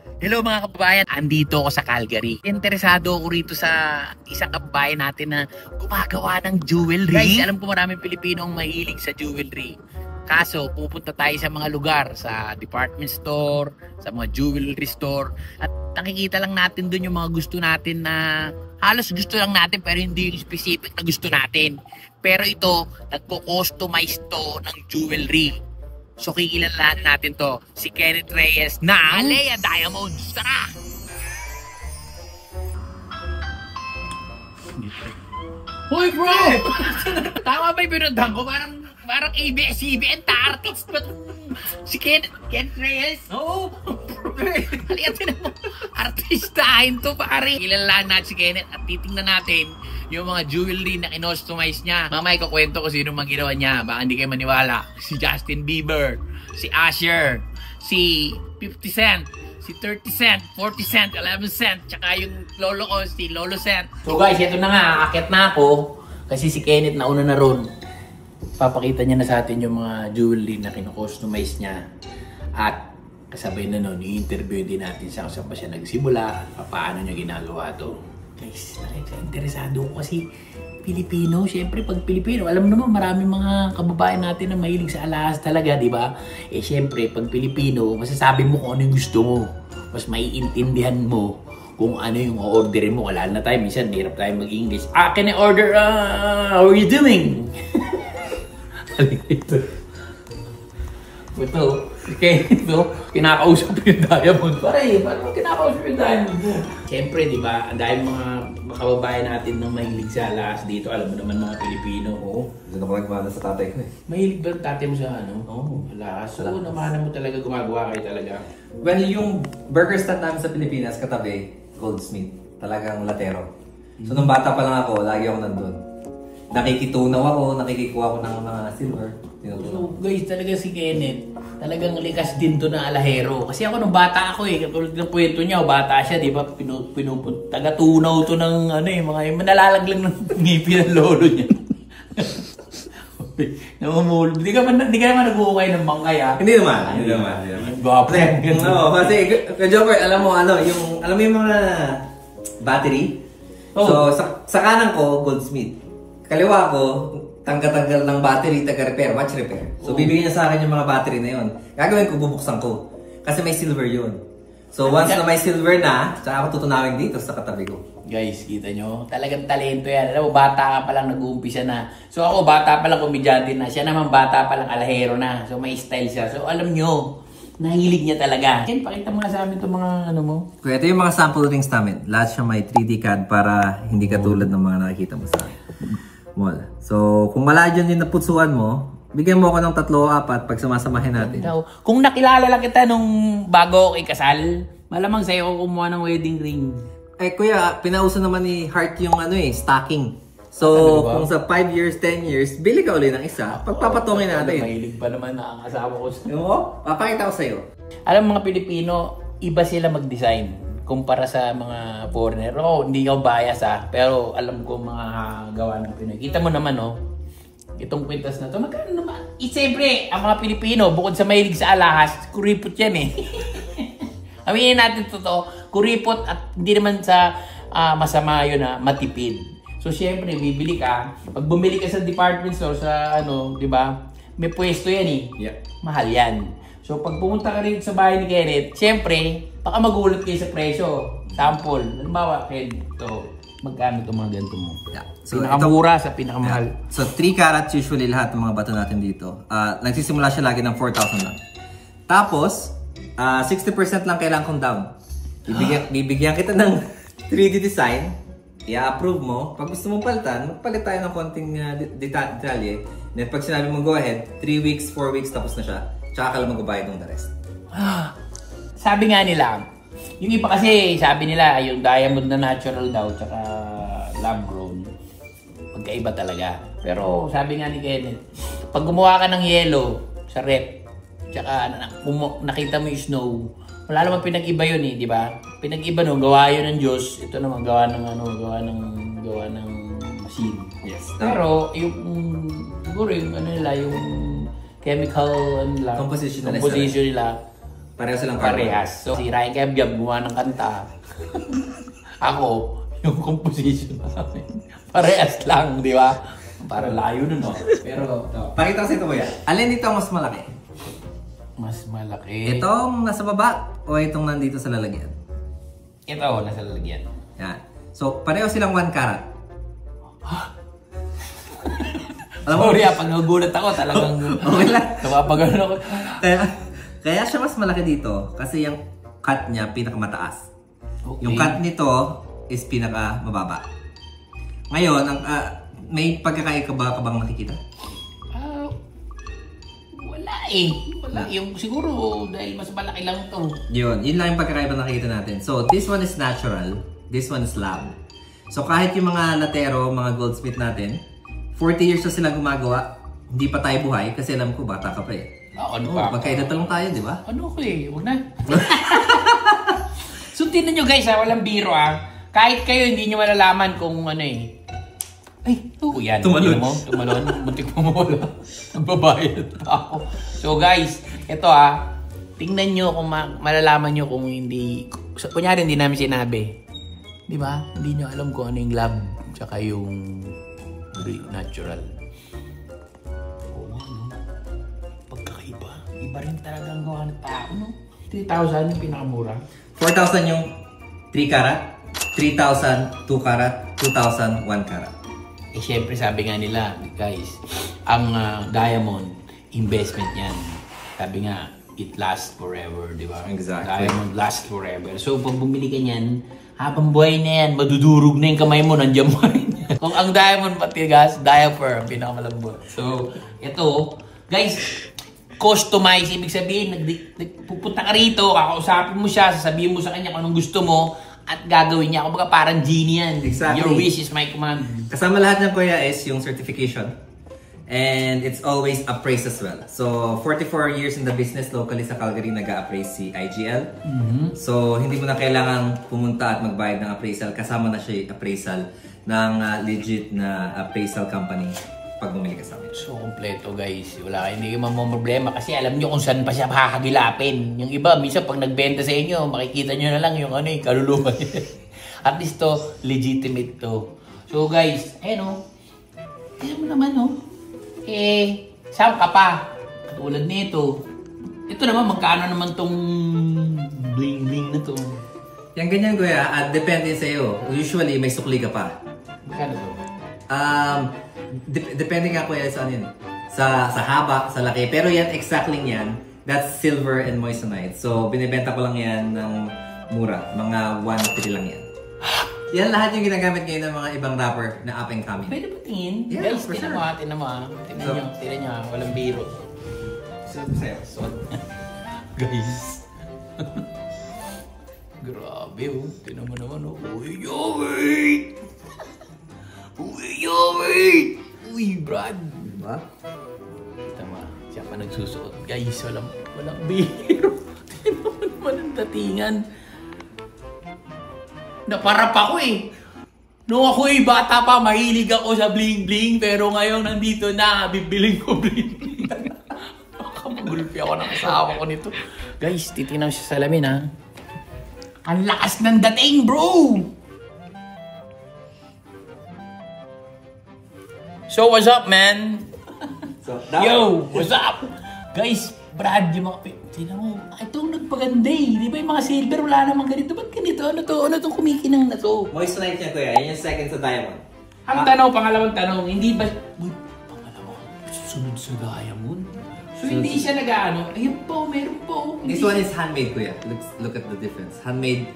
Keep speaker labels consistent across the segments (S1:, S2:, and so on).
S1: Hello mga kababayan, andito ako sa Calgary. Interesado ako rito sa isang kababayan natin na gumagawa ng jewelry. Guys, alam ko maraming Pilipino ang mahilig sa jewelry. Kaso, pupunta tayo sa mga lugar, sa department store, sa mga jewelry store. At nakikita lang natin dun yung mga gusto natin na halos gusto lang natin pero hindi yung specific na gusto natin. Pero ito, nagpo-customize to ng jewelry. So kikilalahan natin to, si Kenneth Reyes na Alea Diamonds. Tara! Hoy bro! Tama ba yung pinundan ko? Parang ABS-CBN artist ba? Si Kenneth Reyes? Oo! Halika mo. Artistahin to pare. Kilalahan natin si Kenneth at titingnan natin yung mga jewelry na kinostomize niya. Mamaya ikukwento ko sino mang ginawa niya. Baka hindi kayo maniwala. Si Justin Bieber, si Usher, si 50 Cent, si 30 Cent, 40 Cent, 11 Cent, tsaka yung lolo ko, si Lolo Cent. So guys, ito na nga, aakyat na ako kasi si Kenneth nauna na ron. Papakita niya na sa atin yung mga jewelry na kino-customize niya. At kasabay na nun, i-interview din natin siya kung saan pa siya nagsimula at paano niya ginagawa to. Guys, nakaka-interesado ko kasi Pilipino, syempre pag Pilipino, alam naman maraming mga kababayan natin na mahilig sa alahas talaga, di ba? Eh syempre, pag Pilipino, masasabi mo kung ano yung gusto mo. Mas maiintindihan mo kung ano yung orderin mo. Wala na tayo, minsan hirap tayo mag-English. Can I order, how are you doing? Ito, okay, ito, kinakausap yung diamond. Pare, paano kinakausap yung diamond mo? Siyempre, di ba, ang dahil mga kababayan natin nang mahilig sa alahas dito, alam mo naman mga Pilipino,
S2: Doon ako nagmana sa tatay ko eh.
S1: Mahilig ba ang tatay mo sa alahas? So, namahan mo talaga, gumagawa kayo talaga.
S2: Well, yung burger stand namin sa Pilipinas, katabi, Goldsmith. Talagang latero. So, nung bata pa lang ako, lagi ako nandun. Nakikitunaw ako, nakikikuha ko ng mga silver.
S1: So guys, talaga si Kenneth, talagang likas din to na alahero. Kasi ako nung bata ako katulad ng kwento niya, bata siya, di ba? Taga-tunaw to ng mga nalalaglang ng ngipin ng lolo niya. Namumulog. Di ka naman nag-uukay ng bangkay ha?
S2: Hindi naman.
S1: Gwapo.
S2: No, kasi, ka-Joker, alam mo yung mga battery? So, sa kanan ko, Goldsmith. Kaliwa ko, tanggal ng battery, taga-repair, watch repair. So, bibigyan niya sa akin yung mga battery na yun. Gagawin ko, bubuksan ko. Kasi may silver yun. So, once na may silver na, tsaka ako tutunawin dito sa katabi ko.
S1: Guys, kita nyo? Talagang talento yan. Alam mo, bata ka pa lang nag-uumpisa na. So, ako, bata pa lang komedyante na. Siya naman, bata pa lang alahero na. So, may style siya. So, alam nyo, nahilig niya talaga. Ken, pakita mo nga sa amin itong mga mo.
S2: Kuya, ito yung mga sample rings namin. Lahat siya may 3D CAD para hindi katulad ng mga nakikita mo sa mall. So, kung malayo yung naputsuan mo, bigyan mo ako ng 3 o 4 pag sumasamahin natin.
S1: Kung nakilala lang kita nung bago ako ikasal, malamang sa'yo ako kumuha ng wedding ring.
S2: Eh, kuya, pinauso naman ni Heart yung stacking. So, kung sa 5 years, 10 years, bili ka ulit ng isa. Pagpapatungin natin.
S1: Mahilig pa naman na ang asawa ko.
S2: Papakita ko sa'yo.
S1: Alam mga Pilipino, iba sila mag-design kumpara sa mga foreigner. Hindi ako bias pero alam ko mga gawa ng Pinoy. Kita mo naman itong kwintas na to. Magkano naman? Siyempre, ang mga Pilipino, bukod sa mahilig sa alahas, kuripot yan eh. Aminin natin totoo, kuripot at hindi naman sa masama yun matipid. So siyempre, bibili ka. Pag bumili ka sa department store, sa di ba? May pwesto yan eh.
S2: Yeah.
S1: Mahal yan. So pag pumunta ka rin sa bahay ni Kenneth, siyempre, baka magulat kayo sa presyo. Sample. Halimbawa, ito, magkano itong mga ganito mo?
S2: Yeah. So,
S1: pinakamura sa pinakamahal.
S2: Yeah. So 3 carats usually lahat ng mga bato natin dito. Nagsisimula siya lagi ng 4,000 lang. Tapos, 60% lang kailangan kong down. Bibigyan kita ng 3D design. I-approve mo. Pag gusto mong palitan, magpalit tayo ng konting detalye. Then pag sinabi mo go ahead, 3 weeks, 4 weeks tapos na siya. Tsaka ka lang magbabayad ng the rest.
S1: Sabi nga nila, yung iba kasi sabi nila yung diamond na natural daw tsaka lab grown, magkaiba talaga. Pero sabi nga ni Kenneth, pag gumawa ka ng yellow sa rep, tsaka nakita mo yung snow, wala naman pinag-iba yun di ba? Pinag-iba gawa yun ng Diyos. Ito naman gawa ng machine.
S2: Yes.
S1: Pero yung siguro yung yung chemical
S2: composition
S1: nila
S2: Pareho silang carbon.
S1: Parehas. So, si Ryan Kembyab gumawa ng kanta. Ako, yung composition namin. Parehas lang, di ba? Para layo nun, no? Pero,
S2: Pakita ko sa ito, kuya. Alin dito ang mas malaki?
S1: mas malaki.
S2: Itong nasa baba o itong nandito sa lalagyan?
S1: Ito, nasa lalagyan.
S2: Yan. So, pareho silang 1 karat.
S1: Alam mo, pag nagugulat ako, talagang
S2: okay lang.
S1: napapagano ako.
S2: Kaya siya mas malaki dito kasi yung cut niya pinakamataas.
S1: Okay.
S2: Yung cut nito is pinakamababa. Ngayon, may pagkakaiba ka bang nakikita?
S1: Wala eh. Wala. Yung siguro dahil mas malaki lang to.
S2: Yun lang yung pagkakaiba na nakikita natin. So, this one is natural. This one is lab. So, kahit yung mga latero, mga goldsmith natin, 40 years na sila gumagawa, hindi pa tayo buhay kasi alam ko, bata ka pa eh.
S1: Ano pa?
S2: Magkaedad lang tayo, di ba?
S1: Ano ko eh? Huwag na. So, tingnan nyo guys ha, walang biro ha. Kahit kayo, hindi nyo malalaman kung ano eh. Ay, ito yan.
S2: Tumalon.
S1: Tumalon. Muntik mo mawala. Nagbabayad pa ako. So guys, ito ha. Tingnan nyo kung malalaman nyo kung hindi... Kunyari, hindi namin sinabi. Di ba? Hindi nyo alam kung ano yung lab. Tsaka yung natural. Oo nga, no? Pagkakaiba. Iba rin talaga ang gawa ng tao, no? 3,000 yung pinakamura.
S2: 4,000 yung 3 karat, 3,000 2 karat, 2,000 1 karat.
S1: Eh, syempre sabi nga nila, guys, ang diamond, investment yan. Sabi nga, it lasts forever, di ba?
S2: Exactly.
S1: Diamond lasts forever. So, pag bumili ka niyan, habang buhay na yan, madudurog na yung kamay mo, nandiyan mo rin. Kung ang diamond patigas, diaper, ang pinakamalambot. So, ito, guys, customize, ibig sabihin, pupunta ka rito, kakausapin mo siya, sasabihin mo sa kanya kung anong gusto mo, at gagawin niya. Kumbaga parang genie yan.
S2: Exactly.
S1: Your wish is my command.
S2: Kasama lahat ng kuya is yung certification. And it's always appraised as well. So, 44 years in the business locally sa Calgary, nag-a-appraise si IGL. So, hindi mo na kailangan pumunta at magbayad ng appraisal. Kasama na siya yung appraisal ng legit na appraisal company pag bumili ka sa amin.
S1: So, kompleto guys. Wala, hindi kayo mamamroblema kasi alam nyo kung saan pa siya makakagilapin. Yung iba, minsan pag nagbenta sa inyo, makikita nyo na lang yung ano, kaluluwa niya. At least to, legitimate to. So guys, ayun o. Tignan mo naman o. Saan ka pa? Katulad nito. Ito naman, magkano naman tong bling-bling na to?
S2: Yan ganyan kuya, at depende sa iyo. Usually, may sukli ka pa.
S1: Magkano to?
S2: Depende nga kuya sa ano yun. Sa haba, sa laki. Pero yan, exactly yan. That's silver and moissanite. So, binibenta ko lang yan ng mura. Mga 1-3 lang yan. Yan lahat yung ginagamit ngayon ng mga ibang rapper na up and coming.
S1: Pwede ba tingin?
S2: Yeah,
S1: Guys,
S2: for
S1: tingnan
S2: sure.
S1: mo ha, tingnan mo ha. Tingnan nyo, walang biro.
S2: So,
S1: Guys. Grabe oh. Tingnan mo naman oh. Uy, yo, wait! Uy, yo, wait! Uy, Brad!
S2: diba?
S1: Kita mo, siya pa nagsusuot. Guys, walang biro. Tingnan mo naman ang datingan. Naparap ako eh. Nung ako eh, bata pa, mahilig ako sa bling-bling. Pero ngayon, nandito na, bibiling ko bling-bling. Makamagulpi ako ng asawa ko nito. Guys, titignan siya sa salamin ha. Ang lakas ng dating, bro! So, what's up, man?
S2: So,
S1: Yo, what's up? Guys, Brad, yung mga... Tingnan mo, itong nagpaganda eh. Di ba yung mga silver, wala namang ganito. Ba't ganito? Ano to? Ano itong kumikinang na to?
S2: moissanite niya kuya, yan yung second sa diamond.
S1: Ang pangalawang tanong, hindi ba... Uy, pangalawang, sunod sa diamond? So, hindi siya nag-ano? Ayun po, meron po.
S2: This one is handmade kuya. Look at the difference. Handmade.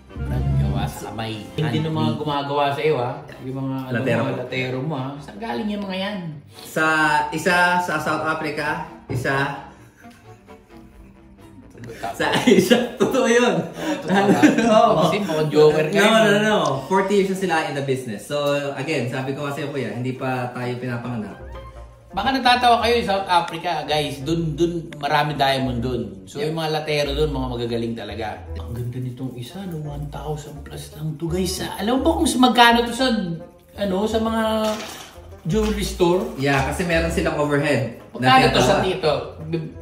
S1: Brad, gawa sa kamay. Hindi na mga gumagawa sa iyo ha. Yung mga
S2: Latero.
S1: mga latero mo ha. Saan galing yung mga yan?
S2: Sa isa sa South Africa, isa sa Asia. Totoo yun.
S1: Oo. Kasi mga joker kayo.
S2: No. 40 years na sila in the business. So again, sabi ko kasi kuya, hindi pa tayo pinapanganak.
S1: Baka natatawa kayo sa South Africa, guys. Dun marami diamond dun. So yung mga latero dun, mga magagaling talaga. Ang ganda nitong isa, no? 1,000 plus lang to, guys. Alam mo ba kung magkano to sa sa mga jewelry store?
S2: Yeah, kasi meron silang overhead.
S1: Magkano to sa dito?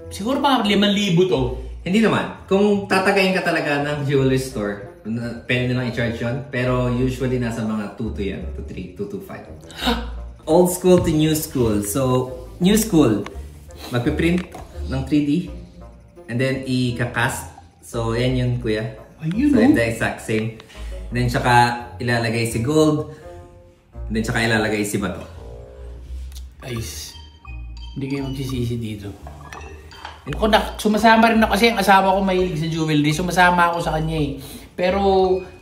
S1: Siguro mga 5,000 to.
S2: Hindi naman. Kung tatagayin ka talaga ng jewelry store, pwede lang i-charge yun. Pero usually nasa mga 2 to yan. 2 to 3, 2 to 5. Old school to new school. So, new school, magpiprint ng 3D and then i-cast. So, yan yun, kuya.
S1: Ayun,
S2: so, the exact same. And then, tsaka ilalagay si gold. And then, tsaka ilalagay si bato.
S1: Guys, hindi kayo magsisisi dito. Ako sumasama rin ako kasi ang asawa ko mahilig sa jewelry. Sumasama ako sa kanya eh. Pero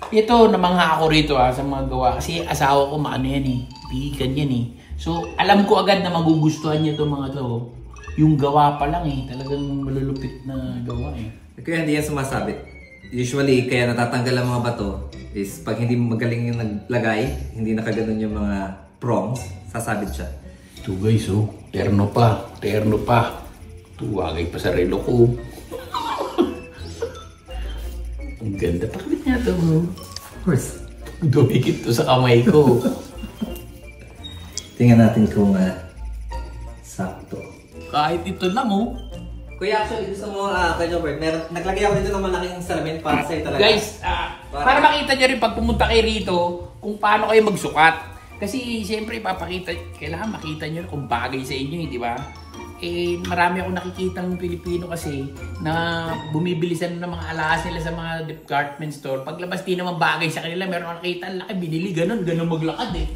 S1: ito, namangha ako rito sa mga gawa. Kasi asawa ko maano yan eh. Bigan yan eh. So, alam ko agad na magugustuhan niya itong mga to. Yung gawa pa lang eh. Talagang malulupit na gawa eh.
S2: Kaya hindi yan sumasabit. Usually, kaya natatanggal ang mga bato is pag hindi magaling yung naglagay, hindi nakaganon yung mga prongs, sasabit siya.
S1: Ito guys oh, terno pa. Terno pa. Tuwagay pa sa relo ko. Ang ganda. Pakabit niya ito bro.
S2: Of course.
S1: Dumikit to sa kamay ko.
S2: Tingnan natin kung sakto.
S1: Kahit ito lang oh.
S2: Kuya, actually gusto mo, kay Jobert, naglagay ako dito ng malaking salamin para sa'yo talaga.
S1: Guys, para makita nyo rin pag pumunta kayo rito kung paano kayo magsukat. Kasi siyempre kailangan makita nyo kung bagay sa inyo, di ba? Eh, marami akong nakikitang Pilipino kasi na bumibilisan ng mga alahas nila sa mga department store. Paglabas di naman bagay sa kanila, meron akong nakita, laki, binili, ganun maglakad eh.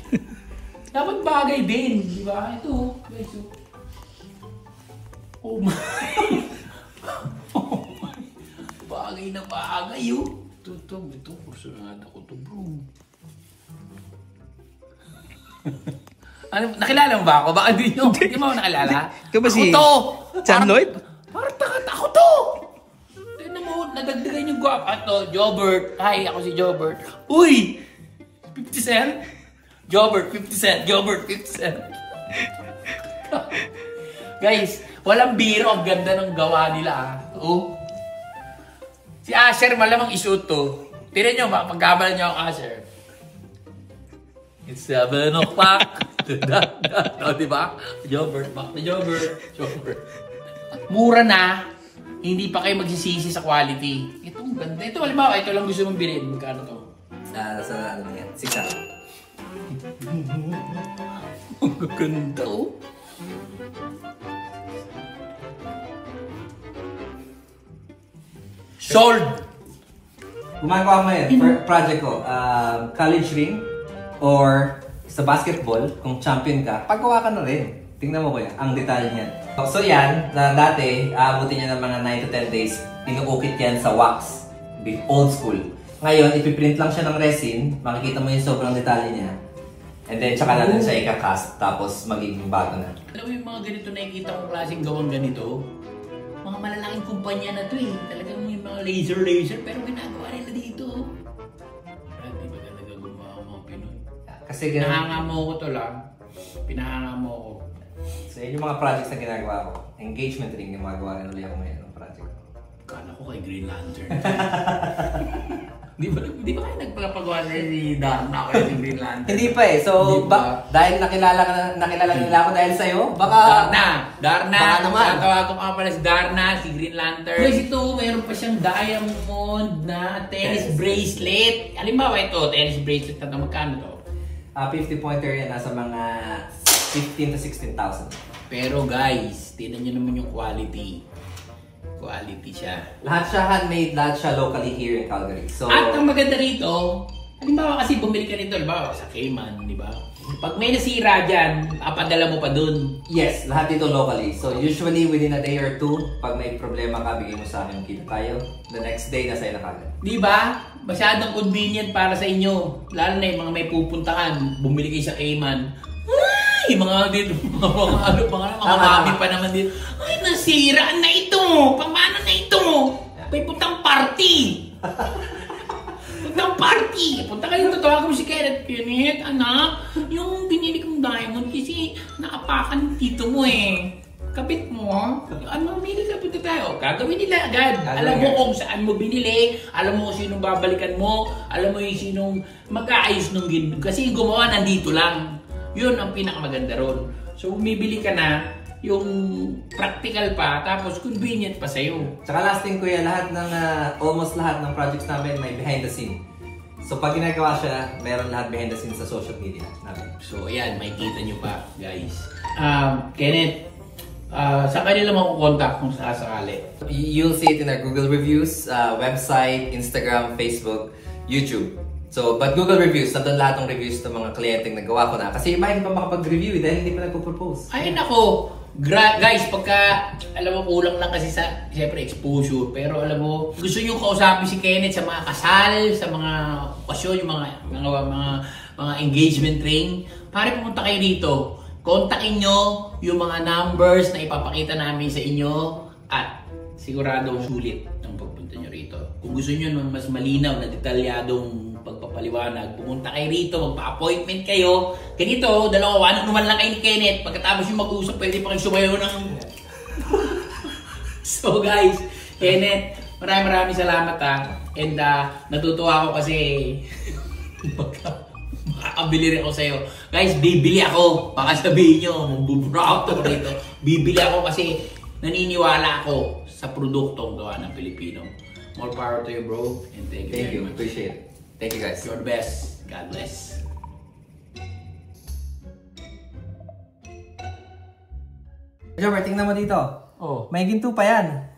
S1: Dapat bagay din, di ba? Ito, guys. Oh my. Oh my. Bagay na bagay yun. Ito, kursunada ko to bro. Ano, nakilala mo ba ako? Baka hindi mo nakilala?
S3: Ikaw ba si
S1: ako to!
S3: John Lloyd?
S1: Parang takat ako to! Tignan mo, nadagdagan yung guwap. Ato, Jobert. Hi, ako si Jobert. Uy! 50 cent? Jobert, 50 cent. Jobert, 50 cent. Guys, walang biro. Ang ganda ng gawa nila. Oh. Si Asher malamang isuot to. Tinan nyo, pagkabalan nyo ang Asher. It's 7 o'clock. O, diba? Jobert, back to Jobert. Mura na. Hindi pa kayo magsisisi sa quality. Ito ang ganda. Ito, halimbawa, ito lang gusto mong bilhin. Magkano to?
S2: Sa ano yan? 6
S1: Ang ganda oh. Sold!
S2: Gumagawa ko ngayon, project ko, college ring, or sa basketball, kung champion ka, paggawa ka na rin. Tingnan mo kuya, ang detalye niyan. So yan, na dati, aabutin niya ng mga 9 to 10 days, inuukit yan sa wax. Old school. Ngayon, ipiprint lang siya ng resin, makikita mo yung sobrang detalye niya. And then, tsaka natin siya i-cast, tapos magiging bago na.
S1: Alam mo yung mga ganito nakikita kong klaseng gawang ganito? Mga malalaking kumpanya na to eh. Talagang yung mga laser, pero ginagawa nila dito. Di ba talaga gumawa ang mga Pinoy?
S2: Kasi ganun.
S1: Pinahanga mo ko to lang. Pinahanga mo ko.
S2: So, yun yung mga projects na ginagawa ko. Engagement ring yung magawa rin ulit ako ngayon ng project ko.
S1: Kala ko kay Green Lantern. Di ba kayo nagpapagawa ni Darna ako yung Green Lantern?
S2: Hindi pa eh. So, dahil nakilala nila ako dahil sa'yo, baka...
S1: Darna!
S2: Baka naman.
S1: Tatawag ko nga pala si Darna, si Green Lantern. Guys, ito, mayroon pa siyang diamond na tennis bracelet. Halimbawa ito, tennis bracelet na ito. Magkano to?
S2: 50-pointer yan, nasa mga 15,000 to 16,000.
S1: Pero guys, tingnan nyo naman yung quality. Quality siya.
S2: Lahat siya handmade, lahat siya locally here in Calgary. So,
S1: at ang maganda rito, halimbawa kasi bumili ka nito, halimbawa sa Cayman, di ba? Pag may nasira dyan, papadala mo pa dun.
S2: yes, lahat dito locally. So, usually within a day or two, pag may problema ka, bigay mo sa amin, kita tayo. The next day, nasa iyo na kagad.
S1: Di ba? Masyadong convenient para sa inyo. Lalo na yung mga may pupuntahan, bumili kayo sa Cayman. Ay, mga dito, mga mami pa naman dito. Ay, nasira na ito! Paano na ito? May puntang party! Puntang party! Punta kayo, tatawagan mo si Kenneth. Kenneth, anak, yung binili kong diamond kasi nakapakan dito mo eh. Kapit mo, ano, binili ka, punta tayo. Gagawin nila agad. Alam mo kung saan mo binili, alam mo kung sinong babalikan mo, alam mo yung sinong magkaayos nung gin. Kasi gumawa nandito lang. Yun ang pinakamaganda ron. So, bumibili ka na, yung practical pa, tapos convenient pa sa'yo.
S2: Tsaka last thing kuya, almost lahat ng projects namin may behind the scene. So pag ginagawa siya, meron lahat behind the scenes sa social media namin.
S1: So ayan, makikita nyo pa guys. Kenneth, saan ka nila makukontak kung sakasakali?
S2: You'll see it in our Google reviews, website, Instagram, Facebook, YouTube. So, but Google reviews, nandun lahat ng reviews ng mga kliyenteng nagawa ko na. Kasi iba hindi pa makapag-review dahil hindi pa nagpo-propose.
S1: Ay nako, guys, pagka, alam mo, kulang lang kasi sa, siyempre, exposure. Pero alam mo, gusto nyo kausapin si Kenneth sa mga kasal, sa mga okasyon, yung mga engagement ring. Pare, pumunta kayo dito. Kontakin nyo yung mga numbers na ipapakita namin sa inyo at sigurado sulit ang pagpunta nyo rito. Kung gusto nyo ng mas malinaw na detalyadong pagpapaliwanag, pumunta kayo rito, magpa-appointment kayo. Ganito, dalawa, naman lang kayo ni Kenneth. Pagkatapos yung mag-usap, pwede pa kayo sumayaw ng... So guys, Kenneth, maraming salamat ha. And natutuwa ako kasi makakabili rin ako sa'yo. Guys, bibili ako. Baka sabihin nyo, magbubrout ako rito. Bibili ako kasi naniniwala ako sa produktong gawa ng Pilipino. More power to you, bro. And thank you very much.
S2: Appreciate it. Thank you guys.
S1: You're the best. God bless.
S2: Jomar, tingnan mo dito.
S1: Oh.
S2: May ginto pa yan.